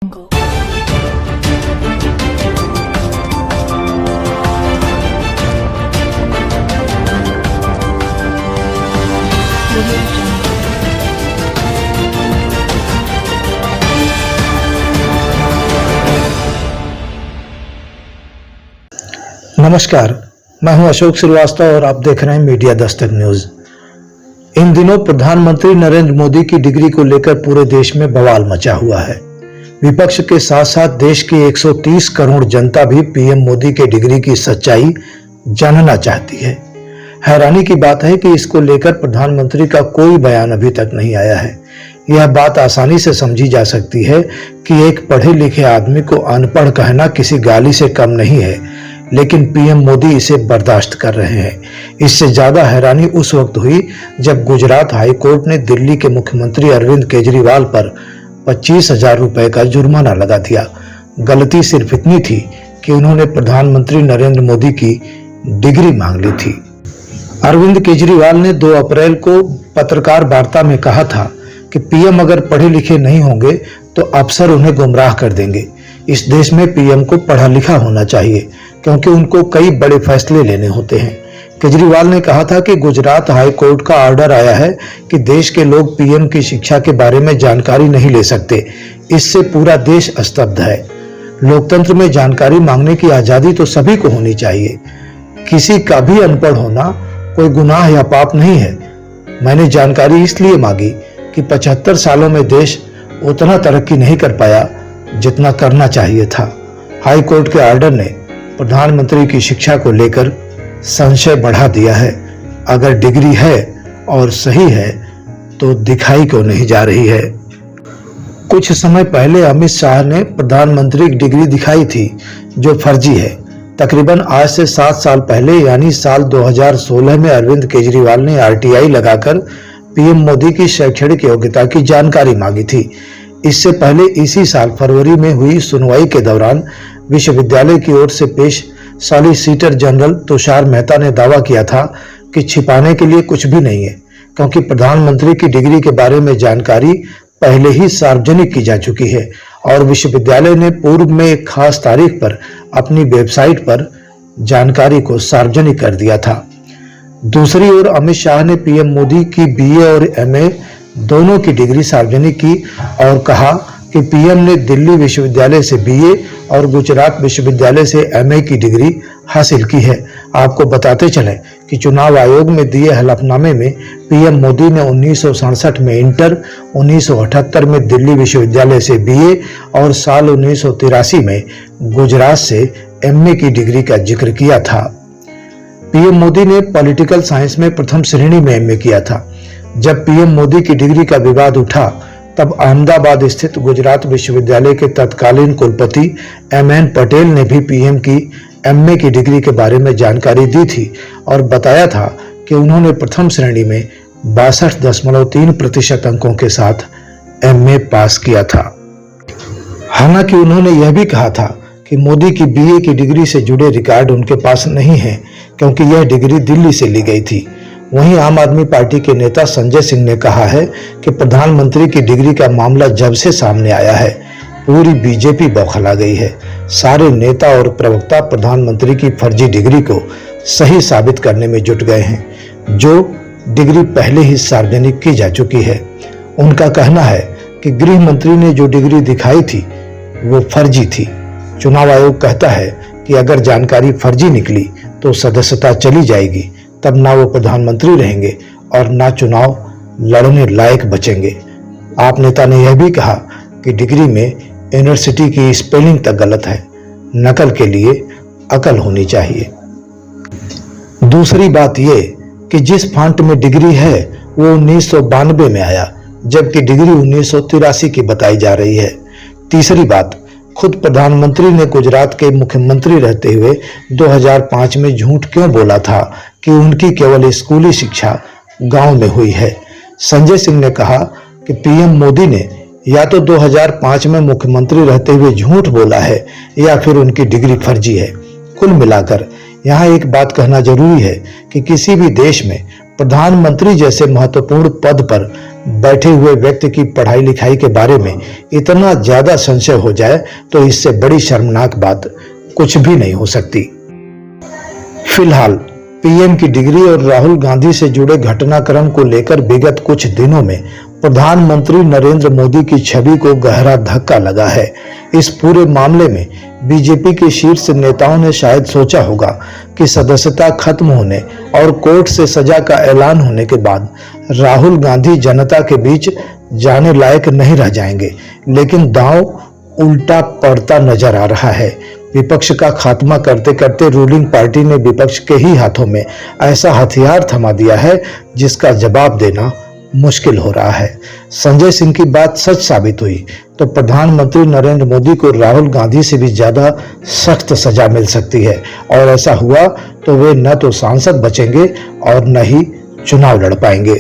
नमस्कार, मैं हूं अशोक श्रीवास्तव और आप देख रहे हैं मीडिया दस्तक न्यूज। इन दिनों प्रधानमंत्री नरेंद्र मोदी की डिग्री को लेकर पूरे देश में बवाल मचा हुआ है। विपक्ष के साथ साथ देश की 130 करोड़ जनता भी पीएम मोदी के डिग्री की सच्चाई जानना चाहती है। हैरानी की बात है कि इसको लेकर प्रधानमंत्री का कोई बयान अभी तक नहीं आया है। यह बात आसानी से समझी जा सकती है कि एक पढ़े लिखे आदमी को अनपढ़ कहना किसी गाली से कम नहीं है, लेकिन पीएम मोदी इसे बर्दाश्त कर रहे हैं। इससे ज्यादा हैरानी उस वक्त हुई जब गुजरात हाई कोर्ट ने दिल्ली के मुख्यमंत्री अरविंद केजरीवाल पर 25,000 रुपए का जुर्माना लगा दिया। गलती सिर्फ इतनी थी कि उन्होंने प्रधानमंत्री नरेंद्र मोदी की डिग्री मांग ली थी। अरविंद केजरीवाल ने 2 अप्रैल को पत्रकार वार्ता में कहा था कि पीएम अगर पढ़े लिखे नहीं होंगे तो अफसर उन्हें गुमराह कर देंगे। इस देश में पीएम को पढ़ा लिखा होना चाहिए क्योंकि उनको कई बड़े फैसले लेने होते हैं। केजरीवाल ने कहा था कि गुजरात हाई कोर्ट का ऑर्डर आया है कि देश के लोग पीएम की शिक्षा के बारे में जानकारी नहीं ले सकते। इससे पूरा देश स्तब्ध है। लोकतंत्र में जानकारी मांगने की आजादी तो सभी को होनी चाहिए। किसी का भी अनपढ़ होना कोई गुनाह या पाप नहीं है। मैंने जानकारी इसलिए मांगी कि 75 सालों में देश उतना तरक्की नहीं कर पाया जितना करना चाहिए था। हाई कोर्ट के ऑर्डर ने प्रधानमंत्री की शिक्षा को लेकर संशय बढ़ा दिया है। अगर डिग्री है और सही है तो दिखाई क्यों नहीं जा रही है। कुछ समय पहले अमित शाह ने प्रधानमंत्री की डिग्री दिखाई थी जो फर्जी है। तकरीबन आज से 7 साल पहले यानी साल 2016 में अरविंद केजरीवाल ने आरटीआई लगाकर पीएम मोदी की शैक्षणिक योग्यता की जानकारी मांगी थी। इससे पहले इसी साल फरवरी में हुई सुनवाई के दौरान विश्वविद्यालय की ओर से पेश सॉलिसिटर जनरल तुषार मेहता ने दावा किया था कि छिपाने के लिए कुछ भी नहीं है, क्योंकि प्रधानमंत्री की डिग्री के बारे में जानकारी पहले ही सार्वजनिक की जा चुकी है और विश्वविद्यालय ने पूर्व में एक खास तारीख पर अपनी वेबसाइट पर जानकारी को सार्वजनिक कर दिया था। दूसरी ओर अमित शाह ने पीएम मोदी की बीए और एमए दोनों की डिग्री सार्वजनिक की और कहा कि पीएम ने दिल्ली विश्वविद्यालय से बीए और गुजरात विश्वविद्यालय से एमए की डिग्री हासिल की है। आपको बताते चलें कि चुनाव आयोग में दिए हलफनामे में पीएम मोदी ने 1967 में इंटर, 1978 में दिल्ली विश्वविद्यालय से बीए और साल 1983 में गुजरात से एमए की डिग्री का जिक्र किया था। पीएम मोदी ने पॉलिटिकल साइंस में प्रथम श्रेणी में एमए किया था। जब पीएम मोदी की डिग्री का विवाद उठा तब अहमदाबाद स्थित गुजरात विश्वविद्यालय के तत्कालीन कुलपति एमएन पटेल ने भी पीएम की एमए की डिग्री के बारे में जानकारी दी थी और बताया था कि उन्होंने प्रथम श्रेणी में 62.3% अंकों के साथ एमए पास किया था। हालांकि उन्होंने यह भी कहा था कि मोदी की बीए की डिग्री से जुड़े रिकॉर्ड उनके पास नहीं है क्योंकि यह डिग्री दिल्ली से ली गई थी। वहीं आम आदमी पार्टी के नेता संजय सिंह ने कहा है कि प्रधानमंत्री की डिग्री का मामला जब से सामने आया है पूरी बीजेपी बौखला गई है। सारे नेता और प्रवक्ता प्रधानमंत्री की फर्जी डिग्री को सही साबित करने में जुट गए हैं, जो डिग्री पहले ही सार्वजनिक की जा चुकी है। उनका कहना है कि गृह मंत्री ने जो डिग्री दिखाई थी वो फर्जी थी। चुनाव आयोग कहता है कि अगर जानकारी फर्जी निकली तो सदस्यता चली जाएगी, तब ना वो प्रधानमंत्री रहेंगे और ना चुनाव लड़ने लायक बचेंगे। आप नेता ने यह भी कहा कि डिग्री में यूनिवर्सिटी की स्पेलिंग तक गलत है। नकल के लिए अकल होनी चाहिए। दूसरी बात यह कि जिस फॉन्ट में डिग्री है वो 1992 में आया, जबकि डिग्री 1983 की बताई जा रही है। तीसरी बात, खुद प्रधानमंत्री ने गुजरात के मुख्यमंत्री रहते हुए 2005 में झूठ क्यों बोला था कि उनकी केवल स्कूली शिक्षा गांव में हुई है। संजय सिंह ने कहा कि पीएम मोदी ने या तो 2005 में मुख्यमंत्री रहते हुए झूठ बोला है या फिर उनकी डिग्री फर्जी है। कुल मिलाकर यहाँ एक बात कहना जरूरी है कि किसी भी देश में प्रधानमंत्री जैसे महत्वपूर्ण पद पर बैठे हुए व्यक्ति की पढ़ाई लिखाई के बारे में इतना ज्यादा संशय हो जाए तो इससे बड़ी शर्मनाक बात कुछ भी नहीं हो सकती। फिलहाल पीएम की डिग्री और राहुल गांधी से जुड़े घटनाक्रम को लेकर विगत कुछ दिनों में प्रधानमंत्री नरेंद्र मोदी की छवि को गहरा धक्का लगा है। इस पूरे मामले में बीजेपी के शीर्ष नेताओं ने शायद सोचा होगा कि सदस्यता खत्म होने और कोर्ट से सजा का ऐलान होने के बाद राहुल गांधी जनता के बीच जाने लायक नहीं रह जाएंगे, लेकिन दांव उल्टा पड़ता नजर आ रहा है। विपक्ष का खात्मा करते करते रूलिंग पार्टी ने विपक्ष के ही हाथों में ऐसा हथियार थमा दिया है जिसका जवाब देना मुश्किल हो रहा है। संजय सिंह की बात सच साबित हुई तो प्रधानमंत्री नरेंद्र मोदी को राहुल गांधी से भी ज्यादा सख्त सजा मिल सकती है, और ऐसा हुआ तो वे न तो सांसद बचेंगे और न ही चुनाव लड़ पाएंगे।